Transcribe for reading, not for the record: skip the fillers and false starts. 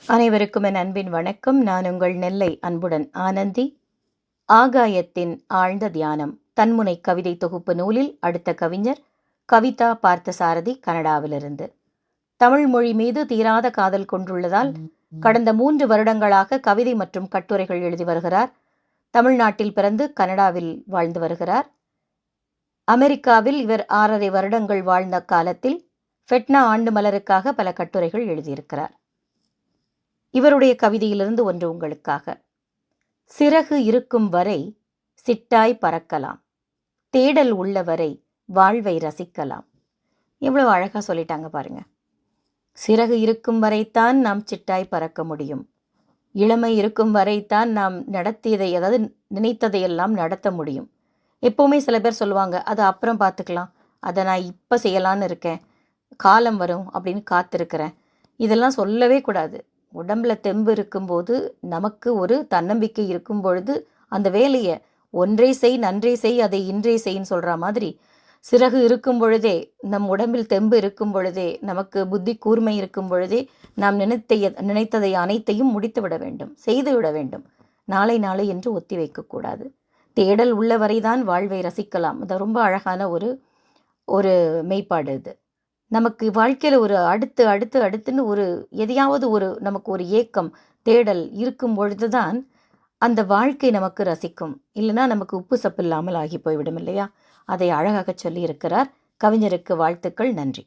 அனைவருக்கும் என் அன்பின் வணக்கம். நான் உங்கள் நெல்லை அன்புடன் ஆனந்தி. ஆகாயத்தின் ஆழ்ந்த தியானம் தன்முனை கவிதை தொகுப்பு நூலில் அடுத்த கவிஞர் கவிதா பார்த்தசாரதி, கனடாவிலிருந்து. தமிழ் மொழி மீது தீராத காதல் கொண்டுள்ளதால் கடந்த 3 வருடங்களாக கவிதை மற்றும் கட்டுரைகள் எழுதி வருகிறார். தமிழ்நாட்டில் பிறந்து கனடாவில் வாழ்ந்து வருகிறார். அமெரிக்காவில் இவர் 6.5 வருடங்கள் வாழ்ந்த காலத்தில் ஃபெட்னா ஆண்டு மலருக்காக பல கட்டுரைகள் எழுதியிருக்கிறார். இவருடைய கவிதையிலிருந்து ஒன்று உங்களுக்காக. சிறகு இருக்கும் வரை சிட்டாய் பறக்கலாம், தேடல் உள்ளவரை வாழ்வை ரசிக்கலாம். எவ்வளவு அழகா சொல்லிட்டாங்க பாருங்க. சிறகு இருக்கும் வரைத்தான் நாம் சிட்டாய் பறக்க முடியும். இளமை இருக்கும் வரைத்தான் நாம் நடத்தியதை, அதாவது நினைத்ததையெல்லாம் நடத்த முடியும். எப்போவுமே சில பேர் சொல்லுவாங்க, அதை அப்புறம் பார்த்துக்கலாம், அதை நான் இப்போ செய்யலான்னு இருக்கேன், காலம் வரும் அப்படின்னு காத்திருக்கிறேன். இதெல்லாம் சொல்லவே கூடாது. உடம்புல தெம்பு இருக்கும்போது, நமக்கு ஒரு தன்னம்பிக்கை இருக்கும் பொழுது அந்த வேலையை ஒன்றை செய், நன்றே செய், அதை இன்றே செய்ன்னு சொல்கிற மாதிரி, சிறகு இருக்கும் பொழுதே, நம் உடம்பில் தெம்பு இருக்கும் பொழுதே, நமக்கு புத்தி கூர்மை இருக்கும் பொழுதே நாம் நினைத்ததை அனைத்தையும் முடித்து விட வேண்டும், செய்து விட வேண்டும். நாளை நாளை என்று ஒத்தி வைக்கக்கூடாது. தேடல் உள்ளவரைதான் வாழ்வை ரசிக்கலாம். அது ரொம்ப அழகான ஒரு மெய்ப்பாடு இது. நமக்கு வாழ்க்கையில் ஒரு அடுத்துன்னு எதையாவது நமக்கு ஒரு ஏக்கம், தேடல் இருக்கும் பொழுது தான் அந்த வாழ்க்கை நமக்கு ரசிக்கும். இல்லைன்னா நமக்கு உப்பு சப்பு இல்லாமல் ஆகி போய்விடும் இல்லையா? அதை அழகாக சொல்லி இருக்கிறார். கவிஞருக்கு வாழ்த்துக்கள். நன்றி.